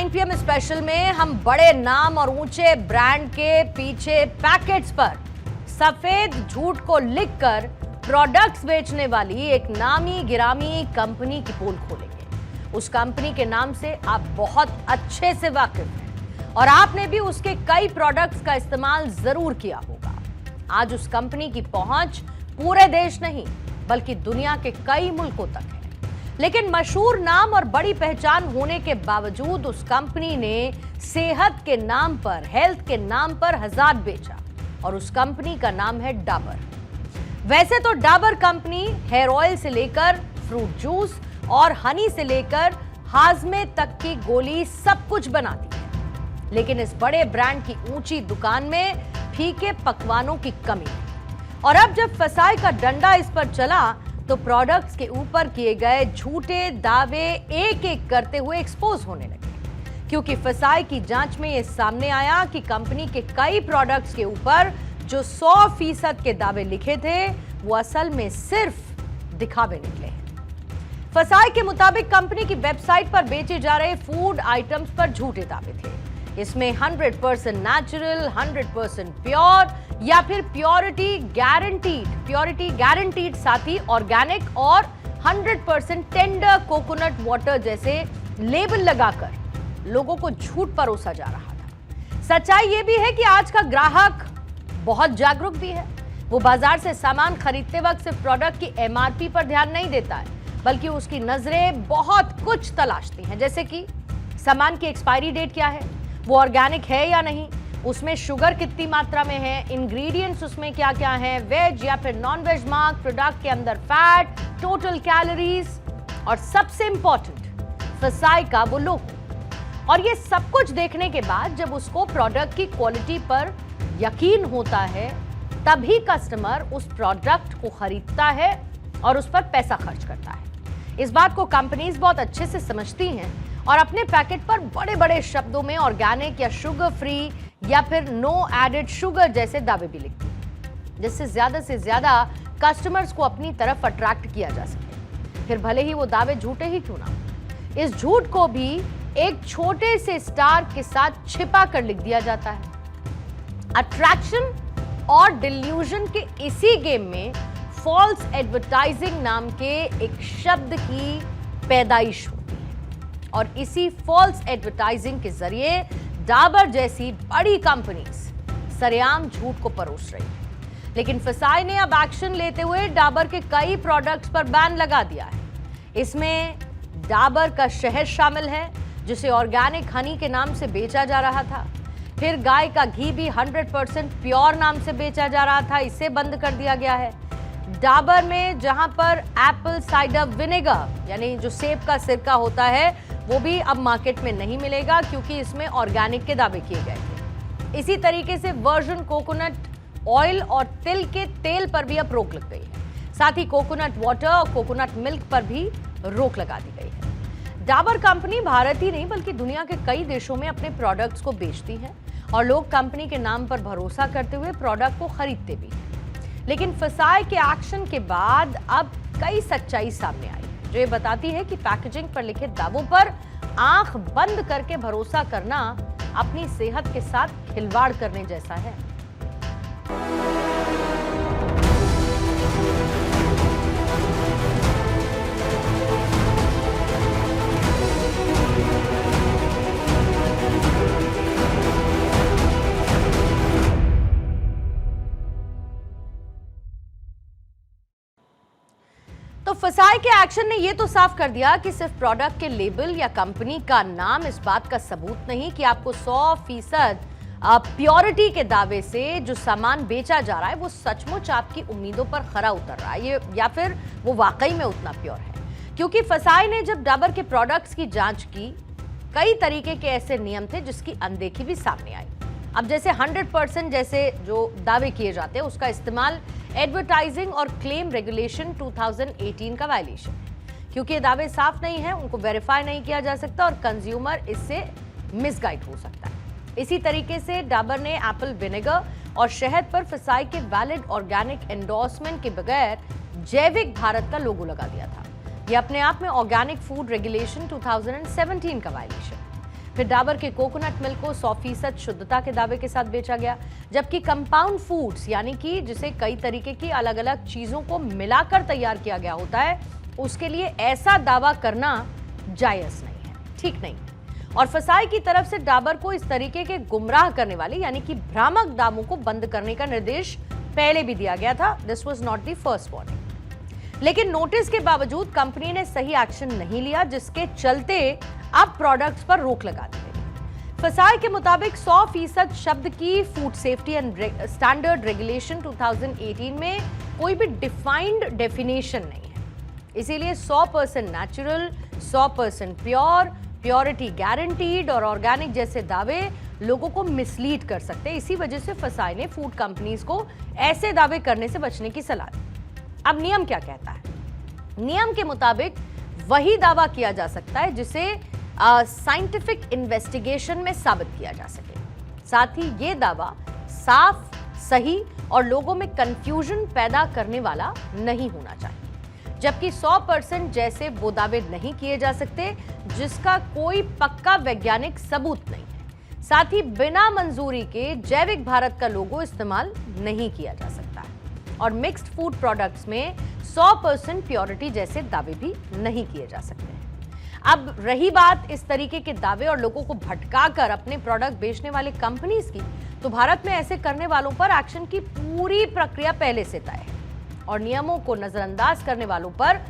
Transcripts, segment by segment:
9 PM special में हम बड़े नाम और ऊंचे ब्रांड के पीछे पैकेट्स पर सफेद झूठ को लिखकर प्रोडक्ट्स बेचने वाली एक नामी गिरामी कंपनी की पोल खोलेंगे। उस कंपनी के नाम से आप बहुत अच्छे से वाकिफ हैं और आपने भी उसके कई प्रोडक्ट्स का इस्तेमाल जरूर किया होगा। आज उस कंपनी की पहुंच पूरे देश नहीं बल्कि दुनिया के कई मुल्कों तक है, लेकिन मशहूर नाम और बड़ी पहचान होने के बावजूद उस कंपनी ने सेहत के नाम पर, हेल्थ के नाम पर हज़ार बेचा और उस कंपनी का नाम है डाबर। वैसे तो डाबर कंपनी हेयर ऑयल से लेकर फ्रूट जूस और हनी से लेकर हाजमे तक की गोली सब कुछ बनाती है, लेकिन इस बड़े ब्रांड की ऊंची दुकान में फीके पकवानों की कमी है। और अब जब फसाई का डंडा इस पर चला तो प्रोडक्ट्स के ऊपर किए गए झूठे दावे एक एक करते हुए एक्सपोज होने लगे, क्योंकि फसाई की जांच में यह सामने आया कि कंपनी के कई प्रोडक्ट्स के ऊपर जो 100% के दावे लिखे थे वो असल में सिर्फ दिखावे निकले हैं। फसाई के मुताबिक कंपनी की वेबसाइट पर बेचे जा रहे फूड आइटम्स पर झूठे दावे थे। इसमें 100% नेचुरल, 100% प्योर या फिर प्योरिटी गारंटीड साथ ही ऑर्गेनिक और 100% टेंडर कोकोनट वाटर जैसे लेबल लगाकर लोगों को झूठ परोसा जा रहा था। सच्चाई यह भी है कि आज का ग्राहक बहुत जागरूक भी है। वो बाजार से सामान खरीदते वक्त सिर्फ प्रोडक्ट की MRP पर ध्यान नहीं देता है, बल्कि उसकी नजरें बहुत कुछ तलाशती हैं, जैसे कि सामान की एक्सपायरी डेट क्या है, वो ऑर्गेनिक है या नहीं, उसमें शुगर कितनी मात्रा में है, इंग्रेडिएंट्स उसमें क्या क्या हैं, वेज या फिर नॉन वेज मार्क, प्रोडक्ट के अंदर फैट, टोटल कैलोरीज और सबसे इंपॉर्टेंट फसाई का वो लोगो। और ये सब कुछ देखने के बाद जब उसको प्रोडक्ट की क्वालिटी पर यकीन होता है तभी कस्टमर उस प्रोडक्ट को खरीदता है और उस पर पैसा खर्च करता है। इस बात को कंपनीज बहुत अच्छे से समझती हैं और अपने पैकेट पर बड़े बड़े शब्दों में ऑर्गेनिक या शुगर फ्री या फिर नो एडेड शुगर जैसे दावे भी लिखती हैं, जिससे ज्यादा से ज्यादा कस्टमर्स को अपनी तरफ अट्रैक्ट किया जा सके। फिर भले ही वो दावे झूठे ही क्यों ना, इस झूठ को भी एक छोटे से स्टार के साथ छिपा कर लिख दिया जाता है। अट्रैक्शन और डिल्यूजन के इसी गेम में फॉल्स एडवर्टाइजिंग नाम के एक शब्द की पैदाइश होती है और इसी फॉल्स एडवर्टाइजिंग के जरिए डाबर जैसी बड़ी कंपनीज सरेआम झूठ को परोस रही है। लेकिन फसाई ने अब एक्शन लेते हुए डाबर के कई प्रोडक्ट्स पर बैन लगा दिया है। इसमें डाबर का शहद शामिल है जिसे ऑर्गेनिक हनी के नाम से बेचा जा रहा था। फिर गाय का घी भी 100% प्योर नाम से बेचा जा रहा था, इसे बंद कर दिया गया है। डाबर में जहां पर एप्पल साइडर विनेगर यानी जो सेब का सिरका होता है वो भी अब मार्केट में नहीं मिलेगा, क्योंकि इसमें ऑर्गेनिक के दावे किए गए थे। इसी तरीके से वर्जिन कोकोनट ऑयल और तिल के तेल पर भी अब रोक लग गई है। साथ ही कोकोनट वाटर और कोकोनट मिल्क पर भी रोक लगा दी गई है। डाबर कंपनी भारत ही नहीं बल्कि दुनिया के कई देशों में अपने प्रोडक्ट्स को बेचती है और लोग कंपनी के नाम पर भरोसा करते हुए प्रोडक्ट को खरीदते भी हैं। लेकिन फसाई के एक्शन के बाद अब कई सच्चाई सामने आई जो ये बताती है कि पैकेजिंग पर लिखे दावों पर आंख बंद करके भरोसा करना अपनी सेहत के साथ खिलवाड़ करने जैसा है। तो फसाई के एक्शन ने यह तो साफ कर दिया कि सिर्फ प्रोडक्ट के लेबल या कंपनी का नाम इस बात का सबूत नहीं कि आपको 100% प्योरिटी के दावे से जो सामान बेचा जा रहा है वो सचमुच आपकी उम्मीदों पर खरा उतर रहा है या फिर वो वाकई में उतना प्योर है। क्योंकि फसाई ने जब डाबर के प्रोडक्ट्स की जांच की, कई तरीके के ऐसे नियम थे जिसकी अनदेखी भी सामने आई। अब जैसे 100% जैसे जो दावे किए जाते हैं उसका इस्तेमाल एडवर्टाइजिंग और क्लेम रेगुलेशन 2018 का वायलेशन है, क्योंकि ये दावे साफ नहीं है, उनको वेरीफाई नहीं किया जा सकता और कंज्यूमर इससे मिसगाइड हो सकता है। इसी तरीके से डाबर ने एप्पल विनेगर और शहद पर फसाई के वैलिड ऑर्गेनिक एंडोर्समेंट के बगैर जैविक भारत का लोगो लगा दिया था। यह अपने आप में ऑर्गेनिक फूड रेगुलेशन 2017 का वायलेशन। फिर डाबर के कोकोनट मिल्क को 100% शुद्धता के दावे के साथ बेचा गया, जबकि कंपाउंड फूड्स यानी कि जिसे कई तरीके की अलग अलग चीजों को मिलाकर तैयार किया गया होता है, उसके लिए ऐसा दावा करना जायज नहीं है, ठीक नहीं है। और फसाई की तरफ से डाबर को इस तरीके के गुमराह करने वाले यानी कि भ्रामक दावों को बंद करने का निर्देश पहले भी दिया गया था। This was not the first warning. लेकिन नोटिस के बावजूद कंपनी ने सही एक्शन नहीं लिया, जिसके चलते अब प्रोडक्ट्स पर रोक लगा दी गई। फसाई के मुताबिक 100% शब्द की food safety and standard regulation 2018 में कोई भी डिफाइंड डेफिनेशन नहीं है, इसीलिए 100% नेचुरल, 100% प्योर, प्योरिटी गारंटीड और ऑर्गेनिक जैसे दावे लोगों को मिसलीड कर सकते हैं। इसी वजह से फसाई ने फूड कंपनीज को ऐसे दावे करने से बचने की सलाह दी। अब नियम क्या कहता है? नियम के मुताबिक वही दावा किया जा सकता है जिसे साइंटिफिक इन्वेस्टिगेशन में साबित किया जा सके। साथ ही ये दावा साफ, सही और लोगों में कंफ्यूजन पैदा करने वाला नहीं होना चाहिए, जबकि 100% जैसे वो दावे नहीं किए जा सकते जिसका कोई पक्का वैज्ञानिक सबूत नहीं है। साथ ही बिना मंजूरी के जैविक भारत का लोगो इस्तेमाल नहीं किया जा सकता है और मिक्स्ड फूड प्रोडक्ट्स में 100% प्योरिटी जैसे दावे भी नहीं किए जा सकते हैं। अब रही बात इस तरीके के दावे और लोगों को भटकाकर अपने प्रोडक्ट बेचने वाले कंपनीज की, तो भारत में ऐसे करने वालों पर एक्शन की पूरी प्रक्रिया पहले से तय है और नियमों को नजरअंदाज करने वालों पर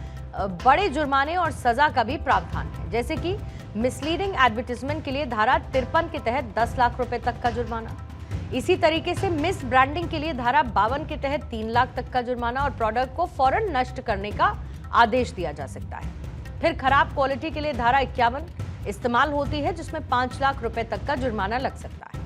बड़े जुर्माने और सजा का भी प्रावधान है, जैसे कि मिसलीडिंग एडवर्टाइजमेंट के लिए धारा 53 के तहत 10 लाख रुपए तक का जुर्माना। इसी तरीके से मिस ब्रांडिंग के लिए धारा 52 के तहत 3 लाख तक का जुर्माना और प्रोडक्ट को फौरन नष्ट करने का आदेश दिया जा सकता है। फिर खराब क्वालिटी के लिए धारा 51 इस्तेमाल होती है, जिसमें 5 लाख रुपए तक का जुर्माना लग सकता है।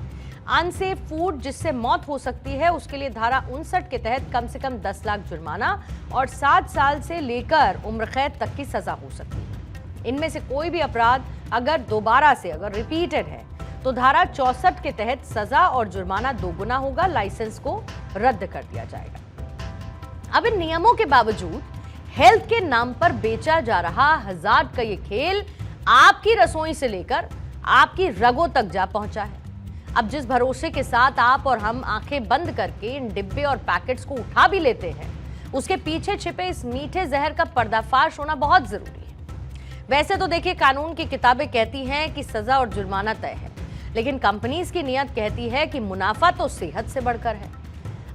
अनसेफ फूड जिससे मौत हो सकती है, उसके लिए धारा 59 के तहत कम से कम 10 लाख जुर्माना और 7 साल से लेकर उम्र कैद तक की सजा हो सकती है। इनमें से कोई भी अपराध अगर दोबारा से रिपीटेड है तो धारा 64 के तहत सजा और जुर्माना दोगुना होगा, लाइसेंस को रद्द कर दिया जाएगा। अब इन नियमों के बावजूद हेल्थ के नाम पर बेचा जा रहा हज़ार्ड का ये खेल आपकी रसोई से लेकर आपकी रगों तक जा पहुंचा है। अब जिस भरोसे के साथ आप और हम आंखें बंद करके इन डिब्बे और पैकेट्स को उठा भी लेते हैं, उसके पीछे छिपे इस मीठे जहर का पर्दाफाश होना बहुत जरूरी है। वैसे तो देखिए, कानून की किताबें कहती हैं कि सजा और जुर्माना तय है, लेकिन कंपनीज की नीयत कहती है कि मुनाफा तो सेहत से बढ़कर है।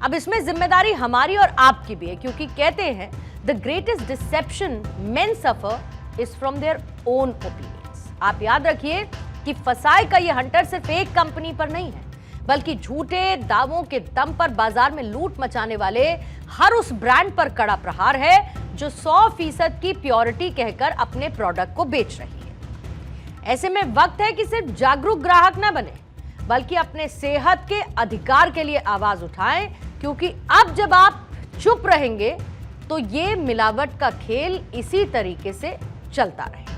अब इसमें जिम्मेदारी हमारी और आपकी भी है, क्योंकि कहते हैं the greatest deception men suffer is from their own opinions. आप याद रखिए कि फसाई का ये हंटर सिर्फ एक कंपनी पर नहीं है, बल्कि झूठे दावों के दम पर बाजार में लूट मचाने वाले हर उस ब्रांड पर कड़ा प्रहार है जो 100% की प्योरिटी कहकर अपने प्रोडक्ट को बेच रही है। ऐसे में वक्त है कि सिर्फ जागरूक ग्राहक न बने, बल्कि अपने सेहत के अधिकार के लिए आवाज उठाएं, क्योंकि अब जब आप चुप रहेंगे तो ये मिलावट का खेल इसी तरीके से चलता रहेगा।